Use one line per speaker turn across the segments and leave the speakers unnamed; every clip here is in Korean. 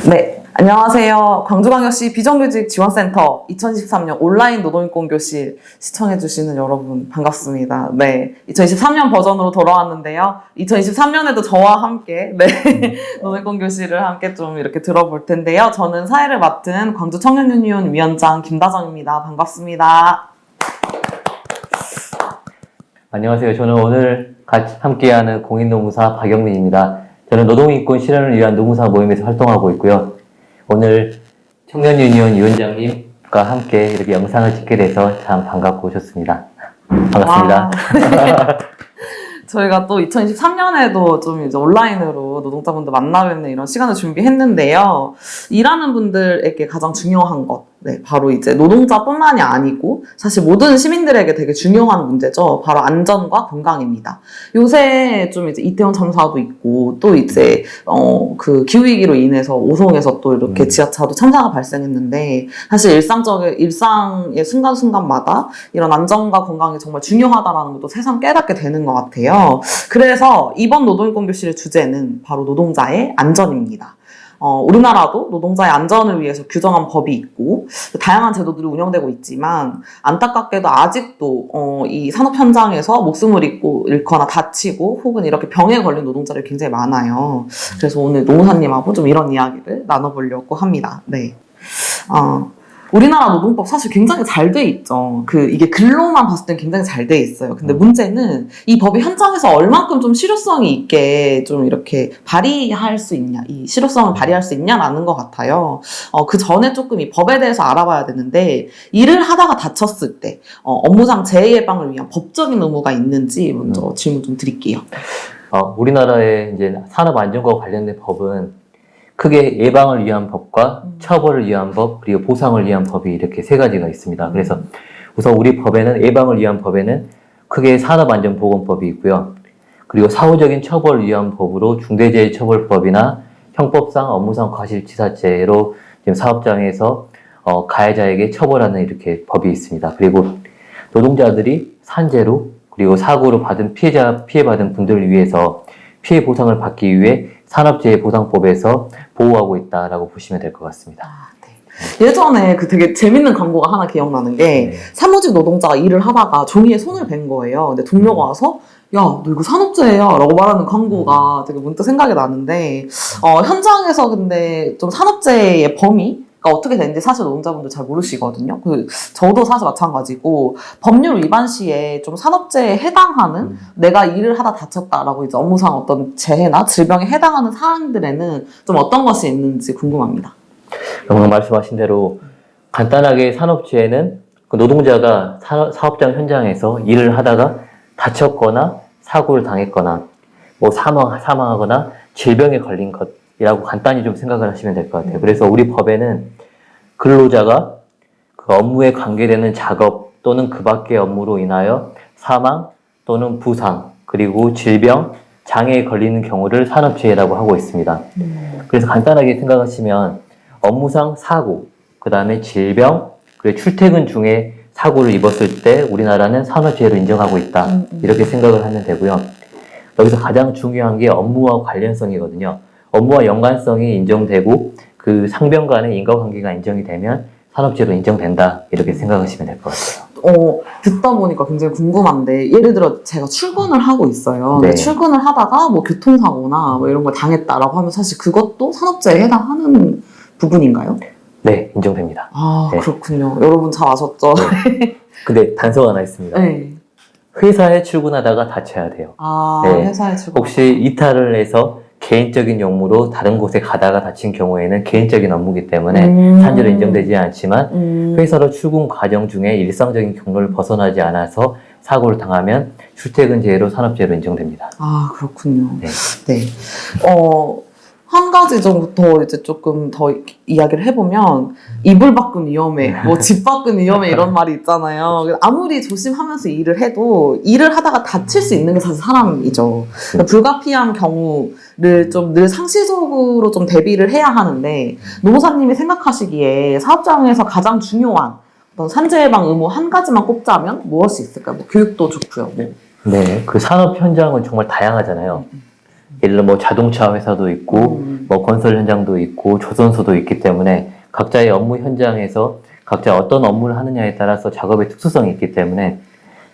네, 안녕하세요. 광주광역시 비정규직 지원센터 2023년 온라인 노동인권 교실 시청해주시는 여러분 반갑습니다. 네, 2023년 버전으로 돌아왔는데요. 2023년에도 저와 함께 노동인권 교실을 함께 좀 이렇게 들어볼 텐데요. 저는 사회를 맡은 광주청년유니온 위원장 김다정입니다. 반갑습니다.
안녕하세요. 저는 오늘 같이 함께하는 공인노무사 박영민입니다. 저는 노동인권 실현을 위한 노무사 모임에서 활동하고 있고요. 오늘 청년유니온 위원장님과 함께 이렇게 영상을 찍게 돼서 참 반갑고 좋습니다. 반갑습니다.
저희가 또 2023년에도 좀 이제 온라인으로 노동자분들 만나뵙는 이런 시간을 준비했는데요. 일하는 분들에게 가장 중요한 것, 바로 이제 노동자뿐만이 아니고 사실 모든 시민들에게 되게 중요한 문제죠. 바로 안전과 건강입니다. 요새 좀 이제 이태원 참사도 있고 또 이제 그 기후위기로 인해서 오송에서 또 이렇게 지하차도 참사가 발생했는데 사실 일상의 순간순간마다 이런 안전과 건강이 정말 중요하다라는 것도 새삼 깨닫게 되는 것 같아요. 그래서 이번 노동인권 교실의 주제는 바로 노동자의 안전입니다. 우리나라도 노동자의 안전을 위해서 규정한 법이 있고 다양한 제도들이 운영되고 있지만 안타깝게도 아직도 이 산업 현장에서 목숨을 잃거나 다치고 혹은 이렇게 병에 걸린 노동자들이 굉장히 많아요. 그래서 오늘 노무사님하고 좀 이런 이야기를 나눠보려고 합니다. 네. 우리나라 노동법 사실 굉장히 잘 돼 있죠. 이게 글로만 봤을 땐 굉장히 잘 돼 있어요. 근데 문제는 이 법이 현장에서 얼만큼 좀 실효성이 있게 좀 이렇게 발휘할 수 있냐, 이 실효성을 발휘할 수 있냐라는 것 같아요. 그 전에 조금 이 법에 대해서 알아봐야 되는데, 일을 하다가 다쳤을 때, 업무상 재해 예방을 위한 법적인 의무가 있는지 먼저 질문 좀 드릴게요.
우리나라의 이제 산업안전과 관련된 법은 크게 예방을 위한 법과 처벌을 위한 법, 그리고 보상을 위한 법이 이렇게 세 가지가 있습니다. 그래서 우선 우리 법에는 예방을 위한 법에는 크게 산업안전보건법이 있고요. 그리고 사후적인 처벌을 위한 법으로 중대재해처벌법이나 형법상 업무상 과실치사죄로 지금 사업장에서 가해자에게 처벌하는 이렇게 법이 있습니다. 그리고 노동자들이 산재로 그리고 사고로 피해받은 분들을 위해서 피해 보상을 받기 위해 산업재해보상법에서 보호하고 있다라고 보시면 될 것 같습니다.
네. 예전에 되게 재밌는 광고가 하나 기억나는 게 사무직 노동자가 일을 하다가 종이에 손을 댄 거예요. 근데 동료가 와서 야, 너 이거 산업재해야 라고 말하는 광고가 되게 문득 생각이 나는데 현장에서 근데 좀 산업재해의 범위가 어떻게 되는지 사실 노동자분들 잘 모르시거든요. 저도 사실 마찬가지고 법률 위반 시에 좀 산업재해에 해당하는 내가 일을 하다 다쳤다라고 이제 업무상 어떤 재해나 질병에 해당하는 사항들에는 좀 어떤 것이 있는지 궁금합니다.
방금 말씀하신 대로 간단하게 산업재해는 그 노동자가 사업장 현장에서 일을 하다가 다쳤거나 사고를 당했거나 뭐 사망하거나 질병에 걸린 것이라고 간단히 좀 생각을 하시면 될 것 같아요. 그래서 우리 법에는 근로자가 그 업무에 관계되는 작업 또는 그 밖의 업무로 인하여 사망 또는 부상 그리고 질병, 장애에 걸리는 경우를 산업재해라고 하고 있습니다. 그래서 간단하게 생각하시면 업무상 사고, 그 다음에 질병, 그리고 출퇴근 중에 사고를 입었을 때 우리나라는 산업재해로 인정하고 있다. 이렇게 생각을 하면 되고요. 여기서 가장 중요한 게 업무와 관련성이거든요. 업무와 연관성이 인정되고 그 상병 간의 인과관계가 인정이 되면 산업재해로 인정된다. 이렇게 생각하시면 될 것 같아요.
듣다 보니까 굉장히 궁금한데 예를 들어 제가 출근을 하고 있어요. 근데 출근을 하다가 뭐 교통사고나 뭐 이런 걸 당했다라고 하면 사실 그것도 산업재해에 해당하는 부분인가요?
네, 인정됩니다.
네. 그렇군요. 여러분 잘 아셨죠?
네. 근데 단서가 하나 있습니다.
네.
회사에 출근하다가 다쳐야 돼요.
네. 회사에 출근.
혹시 이탈을 해서 개인적인 용무로 다른 곳에 가다가 다친 경우에는 개인적인 업무이기 때문에 산재로 인정되지 않지만 회사로 출근 과정 중에 일상적인 경로를 벗어나지 않아서 사고를 당하면 출퇴근 재해로 산업재해로 인정됩니다.
그렇군요. 네. 한 가지 정도 더 이제 조금 더 이야기를 해보면 이불 밖은 위험해, 뭐 집 밖은 위험해 이런 말이 있잖아요. 아무리 조심하면서 일을 해도 일을 하다가 다칠 수 있는 게 사실 사람이죠. 그러니까 불가피한 경우를 좀 늘 상시적으로 좀 대비를 해야 하는데 노무사님이 생각하시기에 사업장에서 가장 중요한 어떤 산재 예방 의무 한 가지만 꼽자면 무엇이 있을까요? 뭐 교육도 좋고요.
네, 그 산업 현장은 정말 다양하잖아요. 예를 들어 뭐 자동차 회사도 있고 뭐 건설 현장도 있고 조선소도 있기 때문에 각자의 업무 현장에서 각자 어떤 업무를 하느냐에 따라서 작업의 특수성이 있기 때문에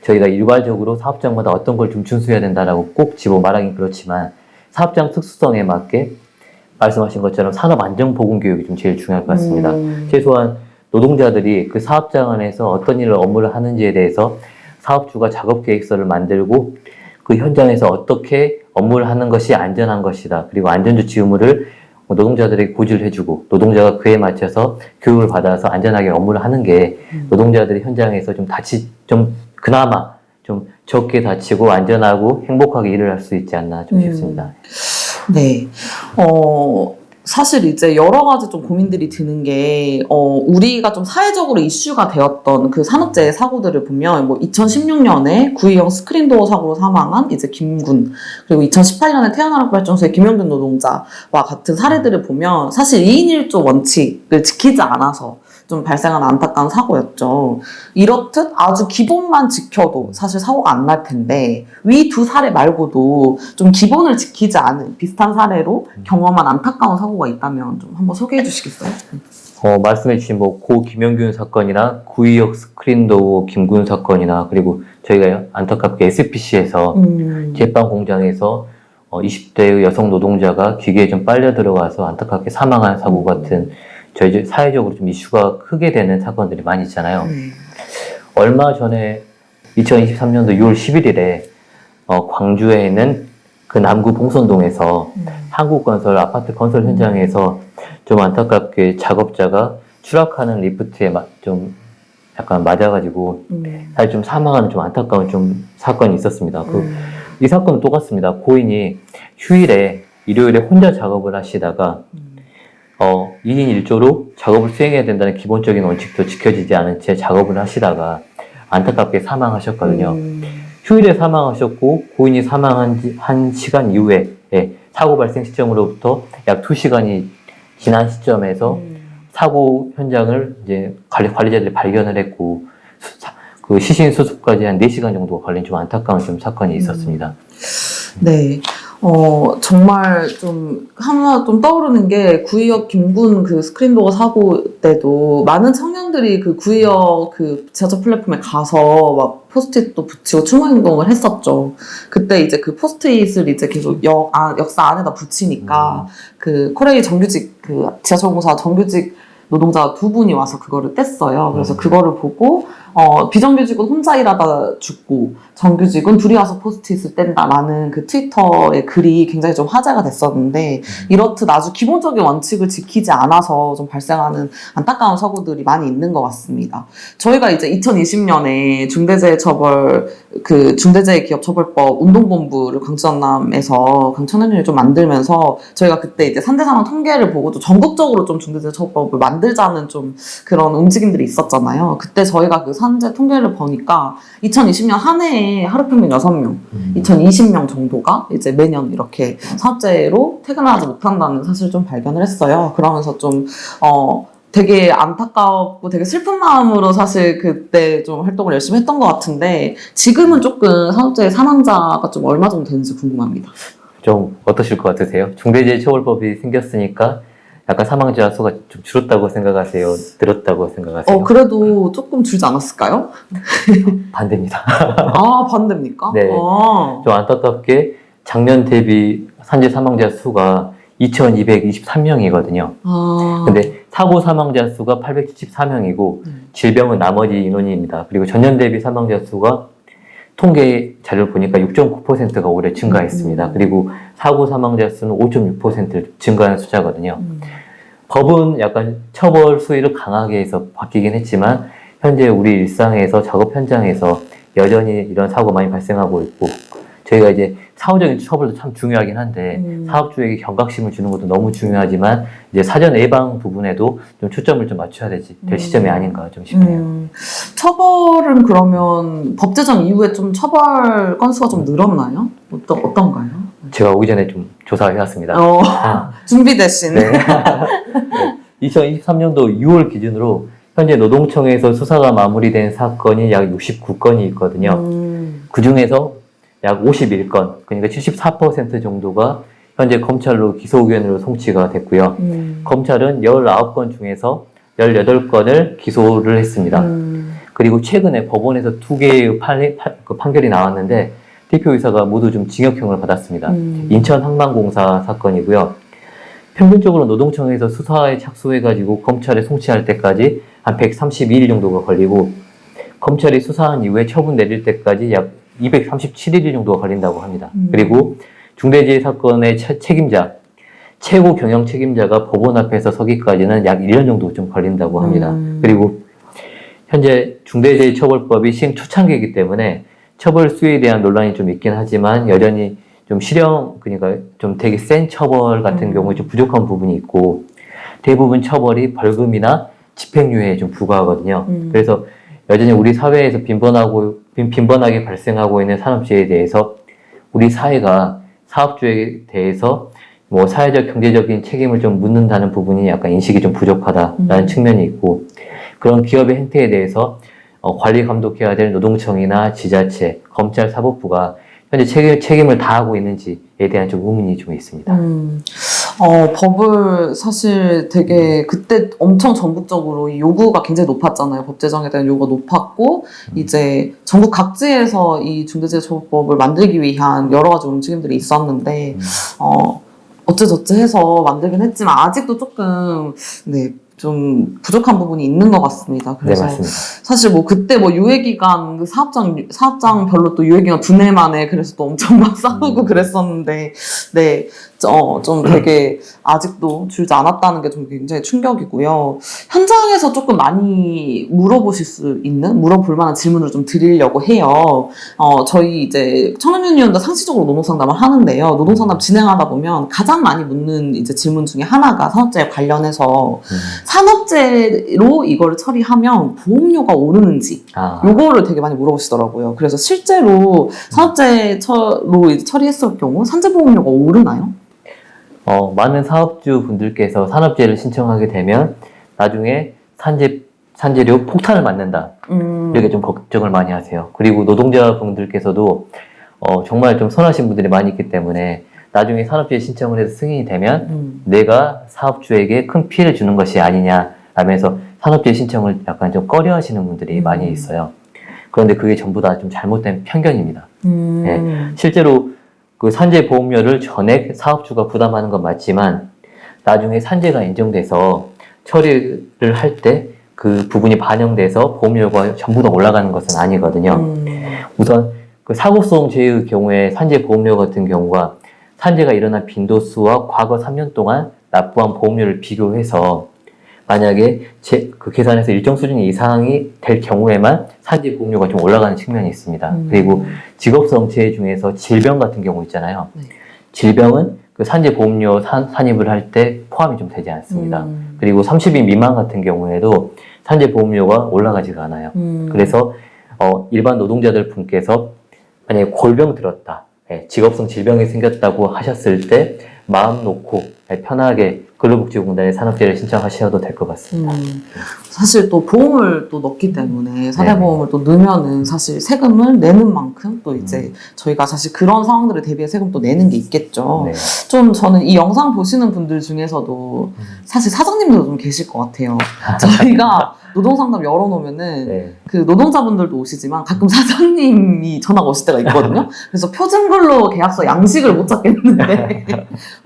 저희가 일괄적으로 사업장마다 어떤 걸 좀 준수해야 된다라고 꼭 집어 말하긴 그렇지만 사업장 특수성에 맞게 말씀하신 것처럼 산업안전보건교육이 좀 제일 중요할 것 같습니다. 최소한 노동자들이 그 사업장 안에서 어떤 일을 업무를 하는지에 대해서 사업주가 작업계획서를 만들고 그 현장에서 어떻게 업무를 하는 것이 안전한 것이다. 그리고 안전조치 의무를 노동자들에게 고지를 해주고 노동자가 그에 맞춰서 교육을 받아서 안전하게 업무를 하는 게 노동자들이 현장에서 좀 그나마 좀 적게 다치고 안전하고 행복하게 일을 할 수 있지 않나 좀 싶습니다.
네. 사실 이제 여러 가지 좀 고민들이 드는 게, 우리가 좀 사회적으로 이슈가 되었던 그 산업재해 사고들을 보면, 뭐 2016년에 구의형 스크린도어 사고로 사망한 이제 김군, 그리고 2018년에 태어나라 발전소의 김영균 노동자와 같은 사례들을 보면, 사실 2인 1조 원칙을 지키지 않아서 좀 발생한 안타까운 사고였죠. 이렇듯 아주 기본만 지켜도 사실 사고가 안 날 텐데 위 두 사례 말고도 좀 기본을 지키지 않은 비슷한 사례로 경험한 안타까운 사고가 있다면 좀 한번 소개해 주시겠어요?
말씀해 주신 뭐 고 김영균 사건이나 구의역 스크린도어 김군 사건이나 그리고 저희가 안타깝게 SPC에서 제빵 공장에서 20대의 여성 노동자가 기계에 좀 빨려 들어가서 안타깝게 사망한 사고 같은 저희 사회적으로 좀 이슈가 크게 되는 사건들이 많이 있잖아요. 얼마 전에 2023년도 6월 11일에 광주에 있는 그 남구 봉선동에서 한국건설 아파트 건설 현장에서 좀 안타깝게 작업자가 추락하는 리프트에 좀 약간 맞아가지고 사실 좀 사망하는 좀 안타까운 좀 사건이 있었습니다. 이 사건은 똑같습니다. 고인이 휴일에 일요일에 혼자 작업을 하시다가 2인 1조로 작업을 수행해야 된다는 기본적인 원칙도 지켜지지 않은 채 작업을 하시다가 안타깝게 사망하셨거든요. 휴일에 사망하셨고 고인이 사망한 지 1시간 이후에 사고 발생 시점으로부터 약 2시간이 지난 시점에서 사고 현장을 이제 관리자들이 발견을 했고 그 시신 수습까지 한 4시간 정도가 걸린 좀 안타까운 좀 사건이 있었습니다.
네. 정말 좀, 하나 좀 떠오르는 게, 구의역 김군 그 스크린도어 사고 때도 많은 청년들이 그 구의역 그 지하철 플랫폼에 가서 막 포스트잇도 붙이고 추모행동을 했었죠. 그때 이제 그 포스트잇을 이제 계속 역사 안에다 붙이니까, 그 코레일 정규직, 그 지하철공사 정규직 노동자 2분이 와서 그거를 뗐어요. 그래서 그거를 보고, 비정규직은 혼자 일하다 죽고, 정규직은 둘이 와서 포스트잇을 뗀다라는 그 트위터의 글이 굉장히 좀 화제가 됐었는데, 이렇듯 아주 기본적인 원칙을 지키지 않아서 좀 발생하는 안타까운 사고들이 많이 있는 것 같습니다. 저희가 이제 2020년에 중대재해기업처벌법 운동본부를 광주 전남에서 강청년회를 좀 만들면서 저희가 그때 이제 산재 산업 통계를 보고 또 전국적으로 좀 중대재해처벌법을 만들자는 좀 그런 움직임들이 있었잖아요. 그때 저희가 그 산재 통계를 보니까 2020년 한 해에 하루 평균 6명, 2020명 정도가 이제 매년 이렇게 산업재해로 퇴근하지 못한다는 사실을 좀 발견을 했어요. 그러면서 좀 되게 안타깝고 되게 슬픈 마음으로 사실 그때 좀 활동을 열심히 했던 것 같은데 지금은 조금 산업재해 사망자가 좀 얼마 정도 되는지 궁금합니다.
좀 어떠실 것 같으세요? 중대재해처벌법이 생겼으니까 약간 사망자 수가 좀 줄었다고 생각하세요? 늘었다고 생각하세요?
그래도 조금 줄지 않았을까요?
반대입니다.
아, 반대입니까?
네. 좀 안타깝게 작년 대비 산재 사망자 수가 2,223명이거든요. 근데 사고 사망자 수가 874명이고 질병은 나머지 인원입니다. 그리고 전년 대비 사망자 수가 통계 자료를 보니까 6.9%가 올해 증가했습니다. 그리고 사고 사망자 수는 5.6% 증가한 숫자거든요. 법은 약간 처벌 수위를 강하게 해서 바뀌긴 했지만 현재 우리 일상에서 작업 현장에서 여전히 이런 사고가 많이 발생하고 있고 저희가 이제 사후적인 처벌도 참 중요하긴 한데 사업주에게 경각심을 주는 것도 너무 중요하지만 이제 사전 예방 부분에도 좀 초점을 좀 맞춰야 될 시점이 아닌가 좀 싶네요.
처벌은 그러면 법 제정 이후에 좀 처벌 건수가 좀 늘었나요? 어떤가요?
제가 오기 전에 좀 조사해왔습니다.
준비되신.
네. 2023년도 6월 기준으로 현재 노동청에서 수사가 마무리된 사건이 약 69건이 있거든요. 그 중에서 약 51건, 그러니까 74% 정도가 현재 검찰로 기소 의견으로 송치가 됐고요. 검찰은 19건 중에서 18건을 기소를 했습니다. 그리고 최근에 법원에서 2개의 판결이 나왔는데 대표이사가 모두 좀 징역형을 받았습니다. 인천항만공사 사건이고요. 평균적으로 노동청에서 수사에 착수해가지고 검찰에 송치할 때까지 한 132일 정도가 걸리고 검찰이 수사한 이후에 처분 내릴 때까지 약 237일 정도가 걸린다고 합니다. 그리고 중대재해 사건의 책임자, 최고 경영 책임자가 법원 앞에서 서기까지는 약 1년 정도 좀 걸린다고 합니다. 그리고 현재 중대재해처벌법이 시행 초창기이기 때문에 처벌 수위에 대한 논란이 좀 있긴 하지만 여전히 좀 그러니까 좀 되게 센 처벌 같은 경우에 좀 부족한 부분이 있고 대부분 처벌이 벌금이나 집행유예에 좀 불과하거든요. 그래서 여전히 우리 사회에서 빈번하게 발생하고 있는 산업재해에 대해서 우리 사회가 사업주에 대해서 뭐 사회적 경제적인 책임을 좀 묻는다는 부분이 약간 인식이 좀 부족하다라는 측면이 있고 그런 기업의 행태에 대해서 관리 감독해야 될 노동청이나 지자체, 검찰, 사법부가 현재 책임을 다하고 있는지에 대한 좀 의문이 좀 있습니다.
법을 사실 되게 그때 엄청 전국적으로 이 요구가 굉장히 높았잖아요. 법 제정에 대한 요구가 높았고 이제 전국 각지에서 이 중대재해처벌법을 만들기 위한 여러 가지 움직임들이 있었는데 어째저째 해서 만들긴 했지만 아직도 조금 좀 부족한 부분이 있는 것 같습니다. 그래서
네, 맞습니다.
사실 뭐 그때 뭐 유예기간 그 사업장별로 또 유예기간 2달 만에 그래서 또 엄청 막 싸우고 그랬었는데 좀 되게 아직도 줄지 않았다는 게 좀 굉장히 충격이고요. 현장에서 조금 많이 물어볼 만한 질문을 좀 드리려고 해요. 저희 이제 청년유니온도 상시적으로 노동상담을 하는데요. 노동상담 진행하다 보면 가장 많이 묻는 이제 질문 중에 하나가 산업재해 관련해서 산업재해로 이걸 처리하면 보험료가 오르는지 요거를 되게 많이 물어보시더라고요. 그래서 실제로 산업재해로 처리했을 경우 산재보험료가 오르나요?
많은 사업주 분들께서 산업재해를 신청하게 되면 나중에 산재료 폭탄을 맞는다. 이렇게 좀 걱정을 많이 하세요. 그리고 노동자분들께서도 정말 좀 선하신 분들이 많이 있기 때문에 나중에 산업재해 신청을 해서 승인이 되면 내가 사업주에게 큰 피해를 주는 것이 아니냐 라면서 산업재해 신청을 약간 좀 꺼려 하시는 분들이 많이 있어요. 그런데 그게 전부 다 좀 잘못된 편견입니다. 네, 실제로 그 산재보험료를 전액 사업주가 부담하는 건 맞지만 나중에 산재가 인정돼서 처리를 할 때 그 부분이 반영돼서 보험료가 전부 다 올라가는 것은 아니거든요. 우선 그 사고성 재해의 경우에 산재보험료 같은 경우가 산재가 일어난 빈도수와 과거 3년 동안 납부한 보험료를 비교해서 만약에 그 계산에서 일정 수준 이상이 될 경우에만 산재 보험료가 좀 올라가는 측면이 있습니다. 그리고 직업성 재해 중에서 질병 같은 경우 있잖아요. 질병은 그 산재 보험료 산입을 할 때 포함이 좀 되지 않습니다. 그리고 30인 미만 같은 경우에도 산재 보험료가 올라가지가 않아요. 그래서 일반 노동자들 분께서 만약에 골병 들었다, 직업성 질병이 생겼다고 하셨을 때 마음 놓고 편하게 근로복지공단에 산업재해를 신청하셔도 될 것 같습니다.
사실 또 보험을 또 넣기 때문에 사대보험을 또 넣으면은 사실 세금을 내는 만큼 또 이제 저희가 사실 그런 상황들을 대비해 세금 또 내는 게 있겠죠.
네.
좀 저는 이 영상 보시는 분들 중에서도 사실 사장님들도 좀 계실 것 같아요. 저희가 노동상담 열어놓으면은 그 노동자분들도 오시지만 가끔 사장님이 전화가 오실 때가 있거든요. 그래서 표준근로 계약서 양식을 못 찾겠는데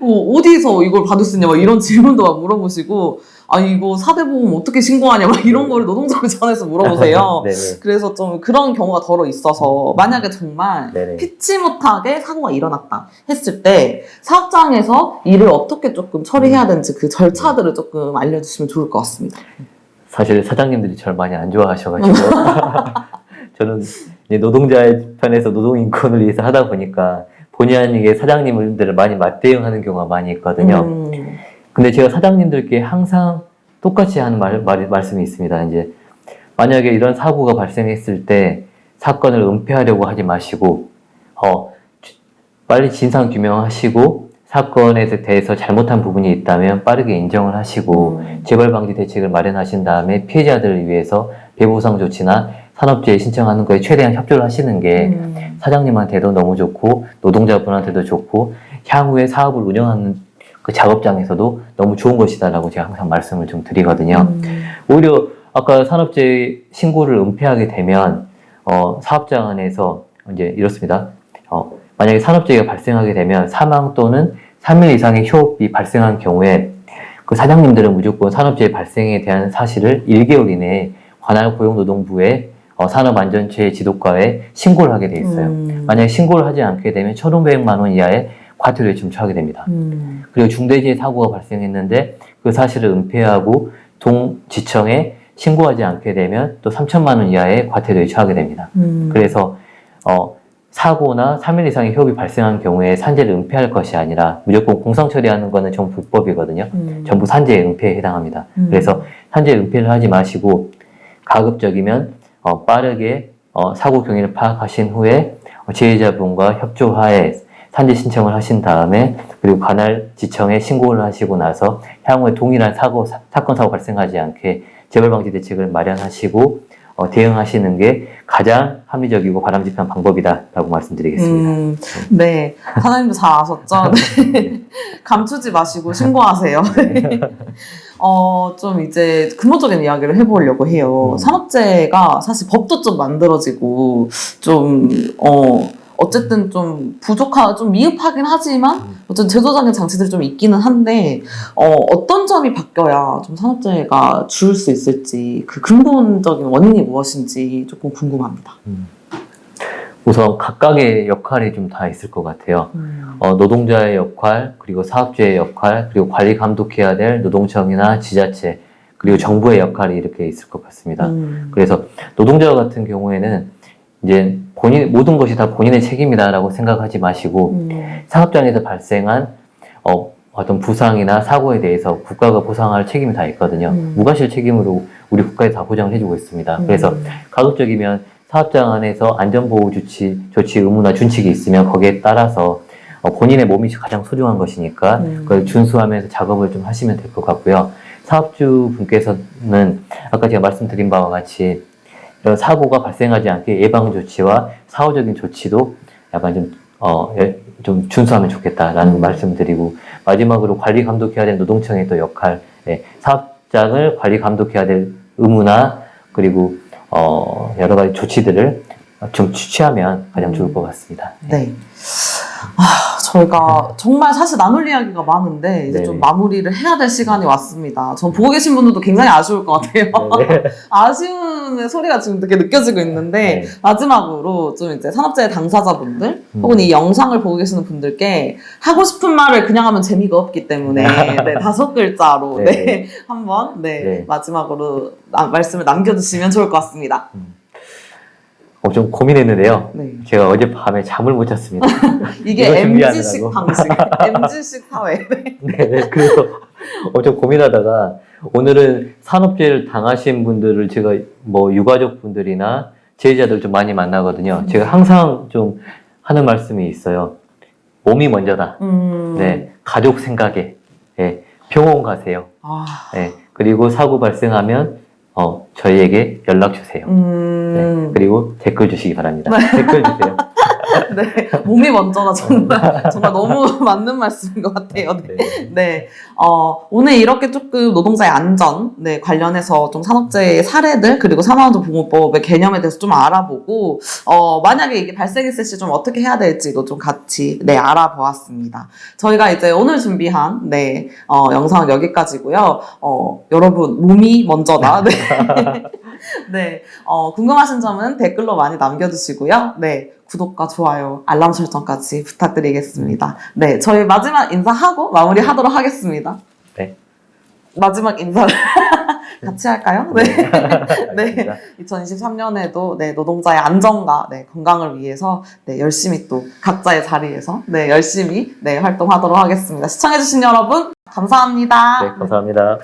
어디서 이걸 받을 수 있냐 막 이런 질문도 막 물어보시고 이거 사대보험 어떻게 신고하냐 막 이런 거를 노동자분 전화해서 물어보세요. 그래서 좀 그런 경우가 덜어 있어서 만약에 정말 피치 못하게 사고가 일어났다 했을 때 사업장에서 일을 어떻게 조금 처리해야 되는지 그 절차들을 조금 알려주시면 좋을 것 같습니다.
사실 사장님들이 저를 많이 안 좋아하셔가지고 저는 노동자의 편에서 노동인권을 위해서 하다 보니까 본의 아니게 사장님들을 많이 맞대응하는 경우가 많이 있거든요. 근데 제가 사장님들께 항상 똑같이 하는 말씀이 있습니다. 이제 만약에 이런 사고가 발생했을 때 사건을 은폐하려고 하지 마시고 빨리 진상 규명하시고 사건에 대해서 잘못한 부분이 있다면 빠르게 인정을 하시고 재발 방지 대책을 마련하신 다음에 피해자들을 위해서 배보상 조치나 산업재해 신청하는 거에 최대한 협조를 하시는 게 사장님한테도 너무 좋고 노동자분한테도 좋고 향후에 사업을 운영하는 그 작업장에서도 너무 좋은 것이다라고 제가 항상 말씀을 좀 드리거든요. 오히려 아까 산업재해 신고를 은폐하게 되면 사업장 안에서 이제 이렇습니다. 만약에 산업재해가 발생하게 되면 사망 또는 3일 이상의 휴업이 발생한 경우에 그 사장님들은 무조건 산업재해 발생에 대한 사실을 1개월 이내에 관할 고용노동부에 산업안전처의 지도과에 신고를 하게 돼 있어요. 만약에 신고를 하지 않게 되면 1,500만 원 이하의 과태료에 처하게 됩니다. 그리고 중대재해 사고가 발생했는데 그 사실을 은폐하고 동지청에 신고하지 않게 되면 또 3천만 원 이하의 과태료에 처하게 됩니다. 그래서 사고나 3일 이상의 휴업이 발생한 경우에 산재를 은폐할 것이 아니라 무조건 공상 처리하는 거는 전부 불법이거든요. 전부 산재 은폐에 해당합니다. 그래서 산재 은폐를 하지 마시고 가급적이면 빠르게 사고 경위를 파악하신 후에 지휘자분과 협조하에 산재 신청을 하신 다음에 그리고 관할 지청에 신고를 하시고 나서 향후에 동일한 사건 사고 발생하지 않게 재발 방지 대책을 마련하시고 대응하시는 게 가장 합리적이고 바람직한 방법이다라고 말씀드리겠습니다.
네, 사장님도 잘 아셨죠? 네. 감추지 마시고 신고하세요. 좀 이제 근본적인 이야기를 해보려고 해요. 산업재해가 사실 법도 좀 만들어지고 좀 어쨌든 좀 좀 미흡하긴 하지만 어쨌든 제도적인 장치들이 좀 있기는 한데 어떤 점이 바뀌어야 좀 산업재해가 줄을 수 있을지 그 근본적인 원인이 무엇인지 조금 궁금합니다.
우선 각각의 역할이 좀 다 있을 것 같아요. 노동자의 역할, 그리고 사업주의 역할, 그리고 관리 감독해야 될 노동청이나 지자체, 그리고 정부의 역할이 이렇게 있을 것 같습니다. 그래서 노동자 같은 경우에는 이제 모든 것이 다 본인의 책임이다라고 생각하지 마시고 사업장에서 발생한 어떤 부상이나 사고에 대해서 국가가 보상할 책임이 다 있거든요. 무과실 책임으로 우리 국가에서 다 보장을 해주고 있습니다. 그래서 가급적이면 사업장 안에서 안전보호 조치 의무나 준칙이 있으면 거기에 따라서 본인의 몸이 가장 소중한 것이니까 그걸 준수하면서 작업을 좀 하시면 될 것 같고요. 사업주 분께서는 아까 제가 말씀드린 바와 같이 이런 사고가 발생하지 않게 예방 조치와 사후적인 조치도 약간 좀 준수하면 좋겠다라는 말씀드리고 마지막으로 관리 감독해야 될 노동청의 또 역할, 사업장을 관리 감독해야 될 의무나 그리고 여러 가지 조치들을 좀 취하면 가장 좋을 것 같습니다.
네. 저희가 정말 사실 나눌 이야기가 많은데 이제 좀 마무리를 해야 될 시간이 왔습니다. 전 보고 계신 분들도 굉장히 아쉬울 것 같아요. 아쉬운 소리가 지금 되게 느껴지고 있는데 마지막으로 좀 이제 산업재해 당사자분들 혹은 이 영상을 보고 계시는 분들께 하고 싶은 말을 그냥 하면 재미가 없기 때문에 5글자로 한번 마지막으로 말씀을 남겨주시면 좋을 것 같습니다.
좀 고민했는데요. 제가 어젯밤에 잠을 못 잤습니다.
이게 MZ식 방식, MZ식 사회.
그래서 좀 고민하다가 오늘은 산업재해를 당하신 분들을 제가 유가족 분들이나 제자들 좀 많이 만나거든요. 제가 항상 좀 하는 말씀이 있어요. 몸이 먼저다. 가족 생각에 병원 가세요. 그리고 사고 발생하면 저희에게 연락 주세요. 그리고 댓글 주시기 바랍니다. 댓글 주세요.
몸이 먼저가 정말 너무 맞는 말씀인 것 같아요. 오늘 이렇게 조금 노동자의 안전 관련해서 좀 산업재해 사례들 그리고 산업안전보건법의 개념에 대해서 좀 알아보고 만약에 이게 발생했을 시 좀 어떻게 해야 될지도 좀 같이 알아보았습니다. 저희가 이제 오늘 준비한 영상은 여기까지고요. 여러분 몸이 먼저다. 궁금하신 점은 댓글로 많이 남겨주시고요. 구독과 좋아요, 알람 설정까지 부탁드리겠습니다. 저희 마지막 인사하고 마무리하도록 하겠습니다. 마지막 인사를 같이 할까요? 2023년에도 노동자의 안전과 건강을 위해서 열심히 또 각자의 자리에서 열심히 활동하도록 하겠습니다. 시청해주신 여러분 감사합니다.
감사합니다.